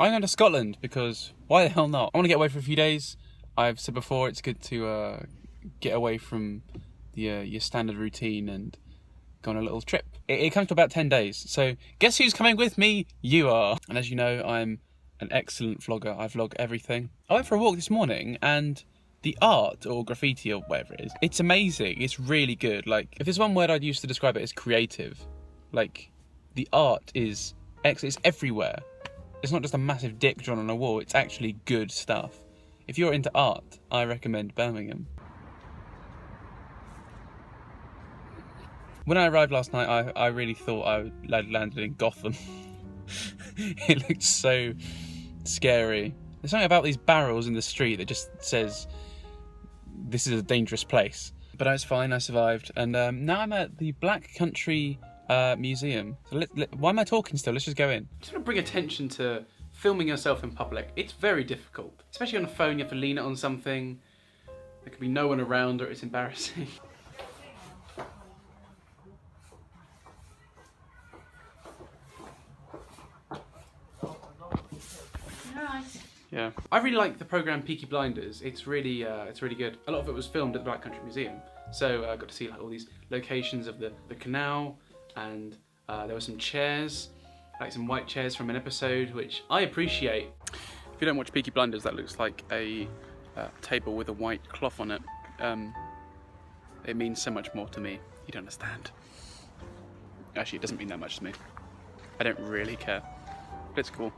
I'm going to Scotland because why the hell not? I want to get away for a few days. I've said before it's good to get away from the your standard routine and go on a little trip. It comes to about 10 days. So guess who's coming with me? You are. And as you know, I'm an excellent vlogger. I vlog everything. I went for a walk this morning and the art or graffiti or whatever it is, it's amazing. It's really good. Like, if there's one word I'd use to describe it, it's creative. Like, the art is excellent. It's everywhere. It's not just a massive dick drawn on a wall, it's actually good stuff. If you're into art, I recommend Birmingham. When I arrived last night, I really thought I'd landed in Gotham. It looked so scary. There's something about these barrels in the street that just says, this is a dangerous place. But I was fine, I survived. And now I'm at the Black Country Museum. So why am I talking still? Let's just go in. Just want to bring attention to filming yourself in public. It's very difficult. Especially on a phone, you have to lean it on something. There could be no one around or it's embarrassing. Yeah, I really like the programme Peaky Blinders. It's really good. A lot of it was filmed at the Black Country Museum, so I got to see like all these locations of the canal, and there were some chairs, like some white chairs from an episode, which I appreciate. If you don't watch Peaky Blinders, that looks like a table with a white cloth on it. It means so much more to me. You don't understand. Actually, it doesn't mean that much to me. I don't really care, but it's cool.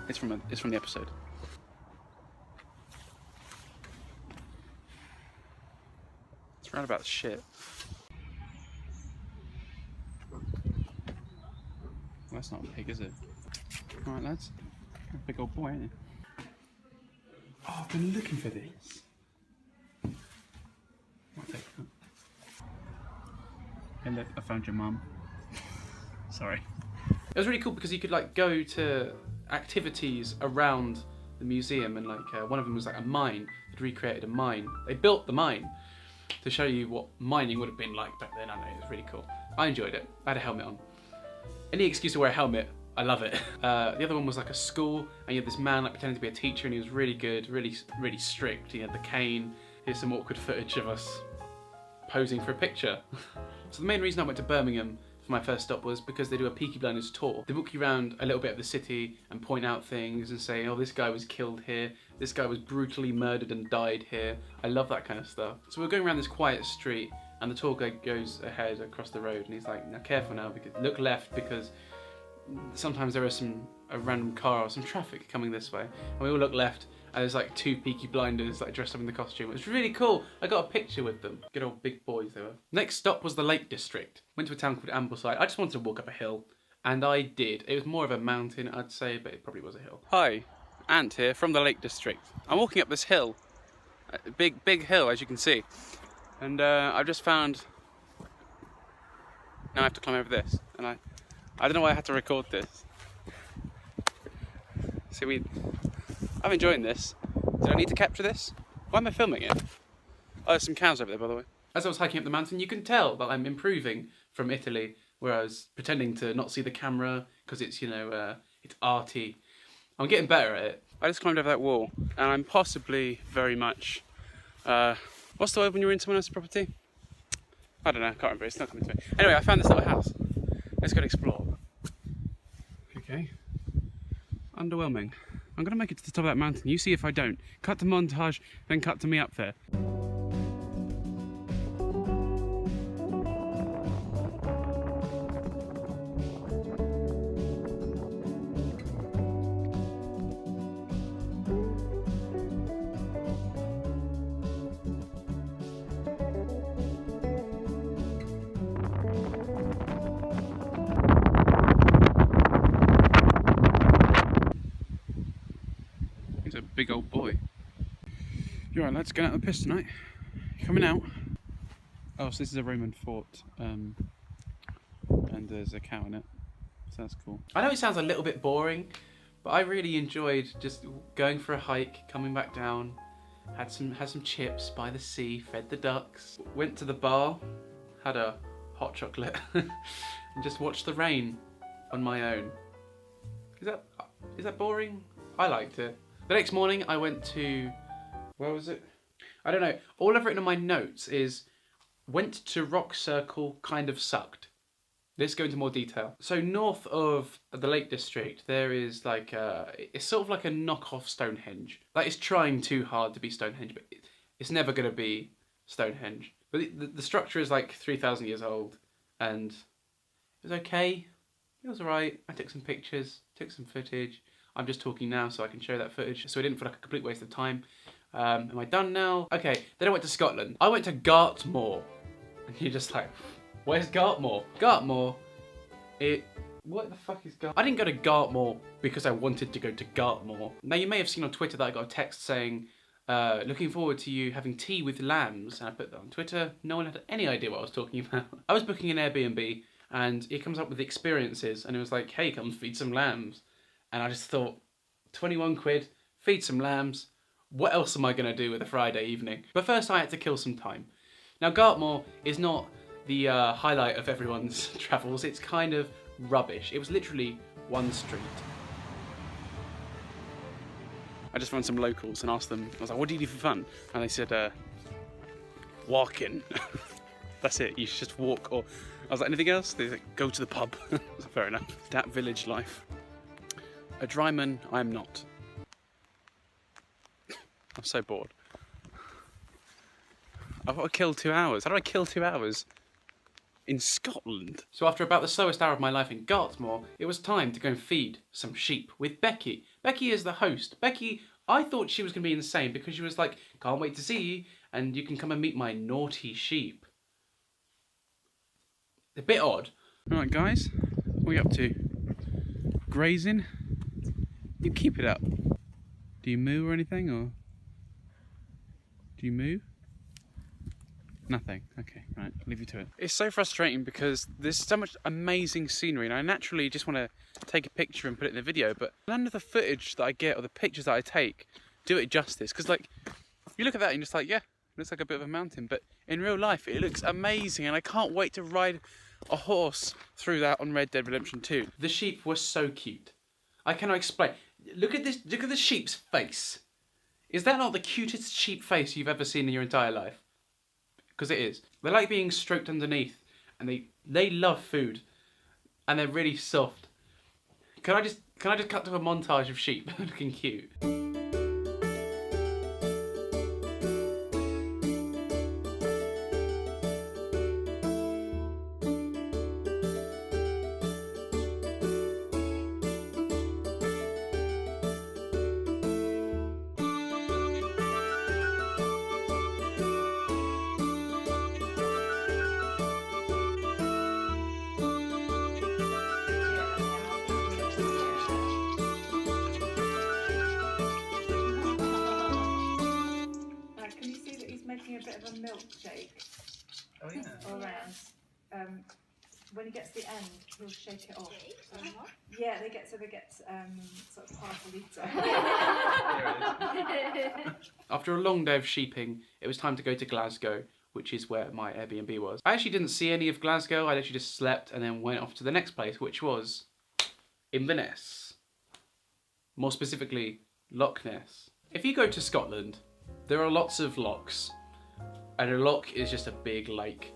It's from the episode. Round about shit. Well, that's not a pig, is it? Alright, lads. You're a big old boy, ain't you? Oh, I've been looking for this. Might take that. Hey look, I found your mum. Sorry. It was really cool because you could like go to activities around the museum, and like one of them was like a mine. They'd recreated a mine. They built the mine to show you what mining would have been like back then. I know, it was really cool. I enjoyed it. I had a helmet on. Any excuse to wear a helmet, I love it. The other one was like a school, and you had this man like pretending to be a teacher, and he was really good, really strict. He had the cane. Here's some awkward footage of us posing for a picture. So the main reason I went to Birmingham for my first stop was because they do a Peaky Blinders tour. They book you around a little bit of the city and point out things and say, oh, this guy was killed here, this guy was brutally murdered and died here. I love that kind of stuff. So we're going around this quiet street, and the tour guide goes ahead across the road, and he's like, now careful now, because look left, because sometimes there is a random car or some traffic coming this way. And we all look left, and there's like two Peaky Blinders like dressed up in the costume. It was really cool. I got a picture with them. Good old big boys they were. Next stop was the Lake District. Went to a town called Ambleside. I just wanted to walk up a hill, and I did. It was more of a mountain, I'd say, but it probably was a hill. Hi, Ant here from the Lake District. I'm walking up this hill, a big hill as you can see, and I've just found. Now I have to climb over this, and I don't know why I had to record this. See, I'm enjoying this. Did I need to capture this? Why am I filming it? Oh, there's some cows over there, by the way. As I was hiking up the mountain, you can tell that I'm improving from Italy, where I was pretending to not see the camera because it's, you know, it's arty. I'm getting better at it. I just climbed over that wall, and I'm possibly very much... what's the word when you're in someone else's property? I don't know, I can't remember, it's not coming to me. Anyway, I found this little house. Let's go and explore. Okay. Underwhelming. I'm going to make it to the top of that mountain. You see if I don't. Cut to montage, then cut to me up there. He's a big old boy. You're right, lads, going out the piss tonight. You coming out? Oh, so this is a Roman fort, and there's a cow in it, so that's cool. I know it sounds a little bit boring, but I really enjoyed just going for a hike, coming back down, had some chips by the sea, fed the ducks, went to the bar, had a hot chocolate, and just watched the rain on my own. Is that boring? I liked it. The next morning I went to, where was it? I don't know. All I've written on my notes is, went to Rock Circle, kind of sucked. Let's go into more detail. So north of the Lake District, there is like it's sort of like a knockoff Stonehenge. Like it's trying too hard to be Stonehenge, but it's never going to be Stonehenge. But the structure is like 3,000 years old, and it was okay. It was alright. I took some pictures, took some footage. I'm just talking now so I can show that footage, so it didn't feel like a complete waste of time. Am I done now? Okay, then I went to Scotland. I went to Gartmore. And you're just like, where's Gartmore? Gartmore, what the fuck is Gartmore? I didn't go to Gartmore because I wanted to go to Gartmore. Now you may have seen on Twitter that I got a text saying, looking forward to you having tea with lambs. And I put that on Twitter. No one had any idea what I was talking about. I was booking an Airbnb and it comes up with experiences and it was like, hey, come feed some lambs. And I just thought, 21 quid, feed some lambs. What else am I going to do with a Friday evening? But first I had to kill some time. Now Gartmore is not the highlight of everyone's travels. It's kind of rubbish. It was literally one street. I just found some locals and asked them, I was like, what do you do for fun? And they said, walking. That's it, you should just walk. Or I was like, anything else? They said, go to the pub. Fair enough. That village life. A dryman, I'm not. I'm so bored. I've got to kill 2 hours. How do I kill 2 hours in Scotland? So after about the slowest hour of my life in Gartmore, it was time to go and feed some sheep with Becky. Becky is the host. Becky, I thought she was going to be insane because she was like, can't wait to see you and you can come and meet my naughty sheep. A bit odd. Alright guys, what are we up to? Grazing? You keep it up. Do you moo or anything, or do you moo? Nothing. Okay, right, I'll leave you to it. It's so frustrating because there's so much amazing scenery and I naturally just want to take a picture and put it in the video, but none of the footage that I get or the pictures that I take do it justice. Because like, you look at that and you're just like, yeah, it looks like a bit of a mountain, but in real life it looks amazing and I can't wait to ride a horse through that on Red Dead Redemption 2. The sheep were so cute. I cannot explain. Look at this, look at the sheep's face. Is that not the cutest sheep face you've ever seen in your entire life? Because it is. They like being stroked underneath and they love food and they're really soft. Can I just cut to a montage of sheep looking cute? Making a bit of a milkshake. Oh yeah. All around. When he gets to the end, he'll shake it off. Yeah, they get sort of half a litre. After a long day of sheeping, it was time to go to Glasgow, which is where my Airbnb was. I actually didn't see any of Glasgow. I literally just slept and then went off to the next place, which was Inverness. More specifically, Loch Ness. If you go to Scotland, there are lots of lochs, and a loch is just a big lake,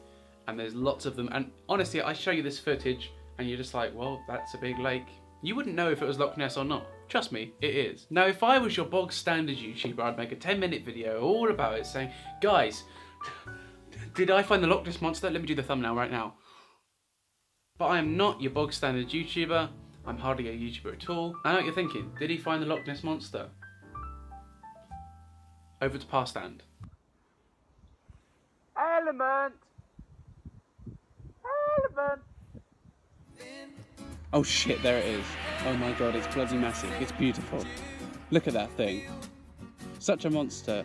and there's lots of them, and honestly I show you this footage and you're just like, well, that's a big lake. You wouldn't know if it was Loch Ness or not. Trust me, it is. Now if I was your bog standard YouTuber, I'd make a 10-minute video all about it saying, guys, did I find the Loch Ness monster? Let me do the thumbnail right now. But I am not your bog standard YouTuber. I'm hardly a YouTuber at all. I know what you're thinking, did he find the Loch Ness monster? Over to par stand. Element! Element! Oh shit, there it is. Oh my god, it's bloody massive. It's beautiful. Look at that thing. Such a monster.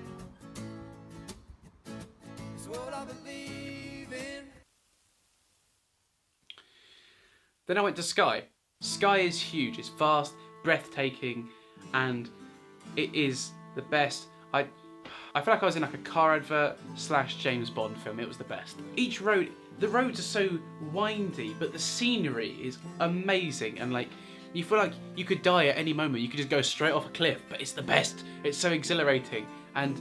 Then I went to Skye. Skye is huge, it's vast, breathtaking, and it is the best. I feel like I was in like a car advert / James Bond film. It was the best. Each road, the roads are so windy, but the scenery is amazing. And like, You feel like you could die at any moment. You could just go straight off a cliff, but it's the best. It's so exhilarating, and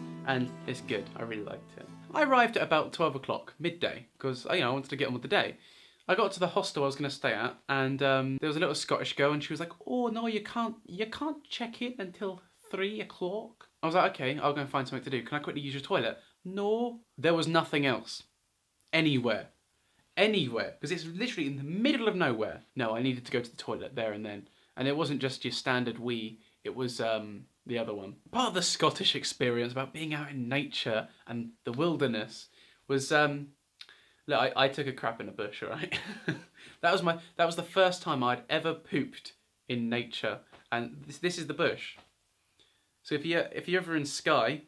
it's good. I really liked it. I arrived at about 12 o'clock, midday, because I wanted to get on with the day. I got to the hostel I was going to stay at, and there was a little Scottish girl, and she was like, "Oh no, you can't check in until 3 o'clock." I was like, "Okay, I'll go and find something to do. Can I quickly use your toilet?" No, there was nothing else, anywhere, because it's literally in the middle of nowhere. No, I needed to go to the toilet there and then, and it wasn't just your standard wee. It was the other one. Part of the Scottish experience about being out in nature and the wilderness was look, I took a crap in a bush, alright? that was the first time I'd ever pooped in nature, and this is the bush. So if you're ever in Skye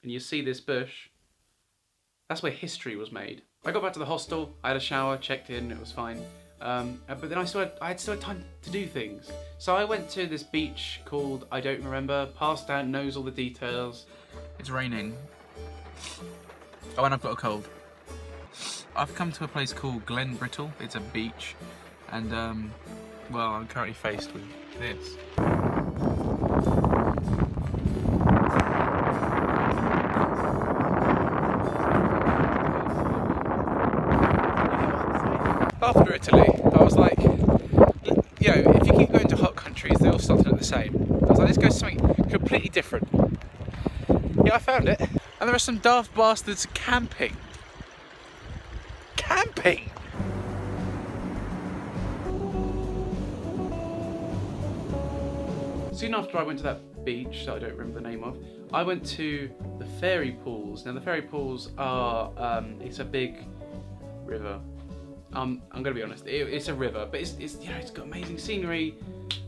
and you see this bush, that's where history was made. I got back to the hostel, I had a shower, checked in, it was fine. But then I still had time to do things. So I went to this beach called, I don't remember, passed out, knows all the details. It's raining. Oh, and I've got a cold. I've come to a place called Glen Brittle. It's a beach, and well, I'm currently faced with this. After Italy, I was like, if you keep going to hot countries, they all start to look the same. I was like, let's go to something completely different. Yeah, I found it. And there are some daft bastards camping. Camping! Soon after I went to that beach that I don't remember the name of, I went to the fairy pools. Now the fairy pools are, it's a big river. I'm gonna be honest, it's a river, but it's got amazing scenery,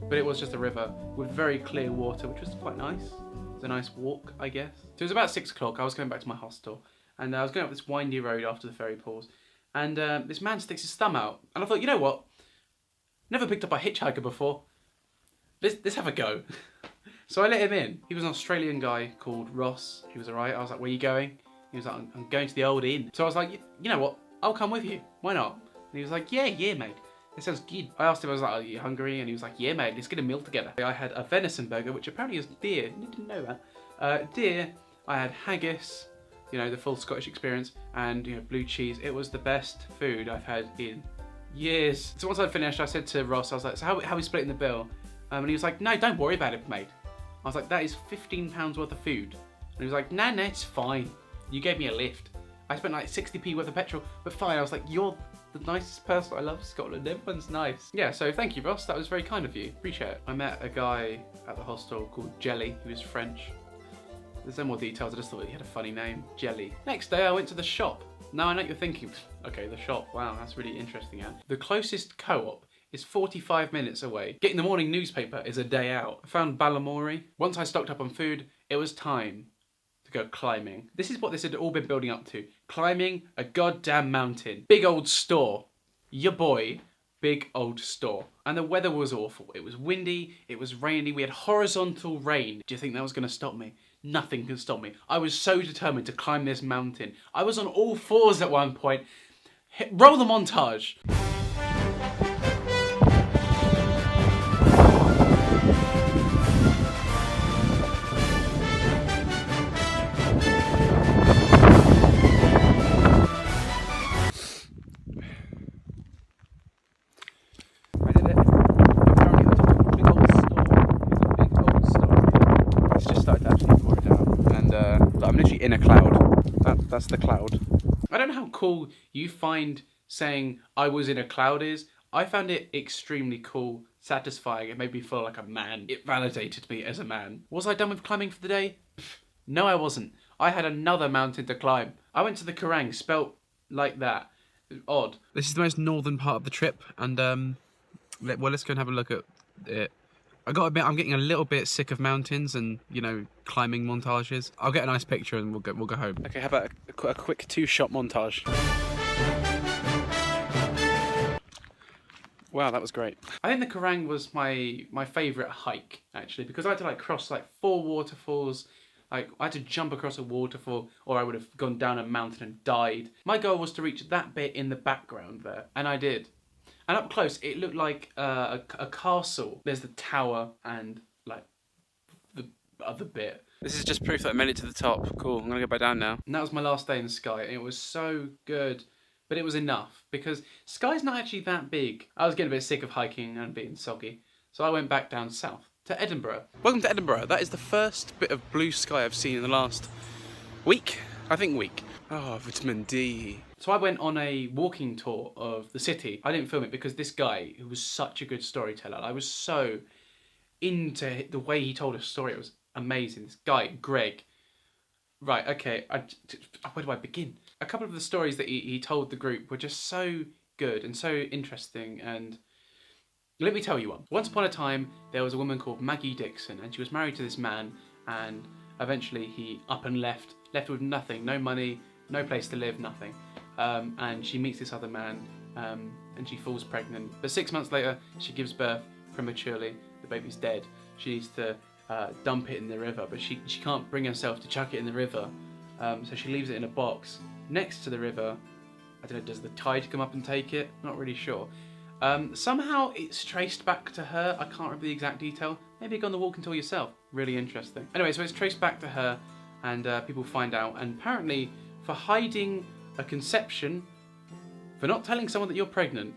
but it was just a river with very clear water, which was quite nice. It's a nice walk, I guess. So it was about 6 o'clock, I was going back to my hostel, and I was going up this windy road after the fairy pools, and this man sticks his thumb out, and I thought, you know what? Never picked up a hitchhiker before. Let's have a go. So I let him in. He was an Australian guy called Ross. He was alright. I was like, where are you going? He was like, I'm going to the old inn. So I was like, you know what? I'll come with you. Why not? And he was like, yeah, mate. That sounds good. I asked him, I was like, are you hungry? And he was like, yeah, mate, let's get a meal together. I had a venison burger, which apparently is deer. I didn't know that. Deer. I had haggis, the full Scottish experience, and blue cheese. It was the best food I've had in years. So once I'd finished, I said to Ross, I was like, so how are we splitting the bill? And he was like, no, don't worry about it, mate. I was like, that is £15 worth of food. And he was like, nah, it's fine. You gave me a lift. I spent like 60p worth of petrol, but fine. I was like, you're the nicest person. I love Scotland. Everyone's nice. Yeah, so thank you, Ross. That was very kind of you. Appreciate it. I met a guy at the hostel called Jelly, who was French. There's no more details. I just thought he had a funny name, Jelly. Next day, I went to the shop. Now I know what you're thinking. Okay, the shop. Wow, that's really interesting. Yeah? The closest co-op is 45 minutes away. Getting the morning newspaper is a day out. I found Balamory. Once I stocked up on food, it was time to go climbing. This is what this had all been building up to. Climbing a goddamn mountain. Big old store. Your boy. Big old store. And the weather was awful. It was windy, it was rainy, we had horizontal rain. Do you think that was gonna stop me? Nothing can stop me. I was so determined to climb this mountain. I was on all fours at one point. Roll the montage. In a cloud. That's the cloud. I don't know how cool you find saying I was in a cloud is. I found it extremely cool, satisfying. It made me feel like a man. It validated me as a man. Was I done with climbing for the day? No, I wasn't. I had another mountain to climb. I went to the Kerrang, spelt like that. Odd. This is the most northern part of the trip, and let's go and have a look at it. I gotta admit, I'm getting a little bit sick of mountains and, climbing montages. I'll get a nice picture and we'll go home. Okay, how about a quick 2-shot montage? Wow, that was great. I think the Kerrang was my favourite hike, actually, because I had to cross 4 waterfalls. I had to jump across a waterfall or I would have gone down a mountain and died. My goal was to reach that bit in the background there, and I did. And up close, it looked like a castle. There's the tower and like the other bit. This is just proof that I made it to the top. Cool, I'm gonna go back down now. And that was my last day in Skye, and it was so good. But it was enough, because Skye's not actually that big. I was getting a bit sick of hiking and being soggy, so I went back down south to Edinburgh. Welcome to Edinburgh. That is the first bit of blue sky I've seen in the last week. I think week. Oh, vitamin D. So I went on a walking tour of the city. I didn't film it because this guy, who was such a good storyteller, I was so into the way he told a story. It was amazing. This guy, Greg. Right, okay, where do I begin? A couple of the stories that he told the group were just so good and so interesting, and let me tell you one. Once upon a time, there was a woman called Maggie Dixon, and she was married to this man, and eventually he up and left with nothing, no money, no place to live, nothing. And she meets this other man, and she falls pregnant. But 6 months later, she gives birth prematurely. The baby's dead. She needs to dump it in the river, but she can't bring herself to chuck it in the river, so she leaves it in a box next to the river. I don't know, does the tide come up and take it? Not really sure. Somehow it's traced back to her. I can't remember the exact detail. Maybe go on the walking tour yourself. Really interesting. Anyway, so it's traced back to her, and people find out, and apparently for hiding a conception, for not telling someone that you're pregnant,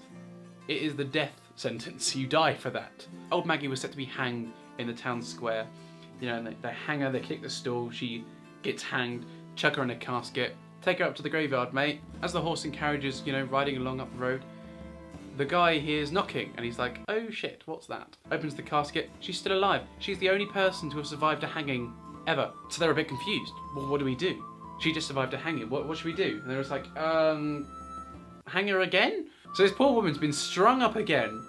it is the death sentence. You die for that. Old Maggie was set to be hanged in the town square, you know, and they hang her, they kick the stool, she gets hanged, chuck her in a casket, take her up to the graveyard, mate. As the horse and carriage is, you know, riding along up the road, the guy hears knocking, and he's like, oh shit, what's that? Opens the casket, she's still alive. She's the only person to have survived a hanging ever. So they're a bit confused. Well, what do we do? She just survived a hanging, what should we do? And they're just like, hang her again? So this poor woman's been strung up again,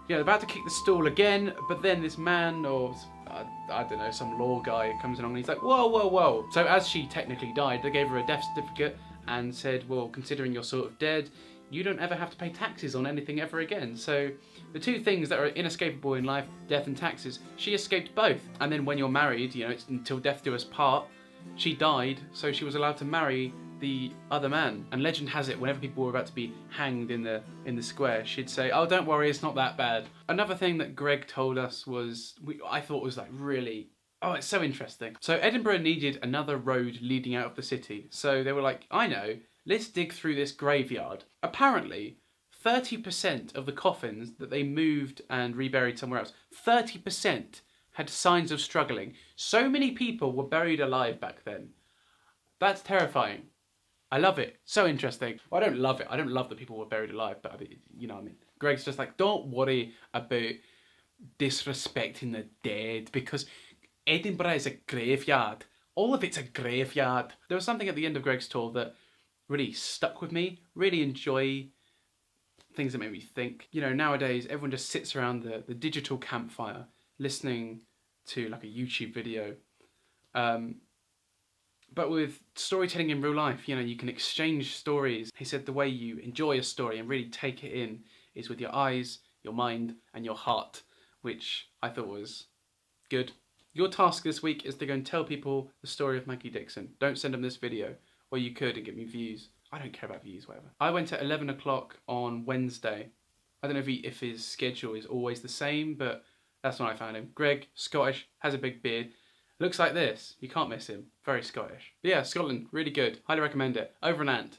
you know, about to kick the stool again, but then this man, or I don't know, some law guy comes along and he's like, whoa, whoa, whoa. So as she technically died, they gave her a death certificate and said, well, considering you're sort of dead, you don't ever have to pay taxes on anything ever again. So the two things that are inescapable in life, death and taxes, she escaped both. And then when you're married, you know, it's until death do us part, she died, so she was allowed to marry the other man. And legend has it, whenever people were about to be hanged in the square, she'd say, oh, don't worry, it's not that bad. Another thing that Greg told us was, I thought was like really, oh, it's so interesting. So Edinburgh needed another road leading out of the city. So they were like, I know, let's dig through this graveyard. Apparently, 30% of the coffins that they moved and reburied somewhere else, 30% had signs of struggling. So many people were buried alive back then. That's terrifying. I love it. So interesting. Well, I don't love it. I don't love that people were buried alive, but you know what I mean. Greg's just like, don't worry about disrespecting the dead, because Edinburgh is a graveyard. All of it's a graveyard. There was something at the end of Greg's tour that really stuck with me. Really enjoy things that make me think. You know, nowadays everyone just sits around the digital campfire listening to like a YouTube video. But with storytelling in real life, you know, you can exchange stories. He said the way you enjoy a story and really take it in is with your eyes, your mind, and your heart, which I thought was good. Your task this week is to go and tell people the story of Maggie Dixon. Don't send them this video, or you could and get me views. I don't care about views, whatever. I went at 11 o'clock on Wednesday. I don't know if his schedule is always the same, but that's when I found him. Greg, Scottish, has a big beard. Looks like this. You can't miss him. Very Scottish. But yeah, Scotland, really good. Highly recommend it. Over and out.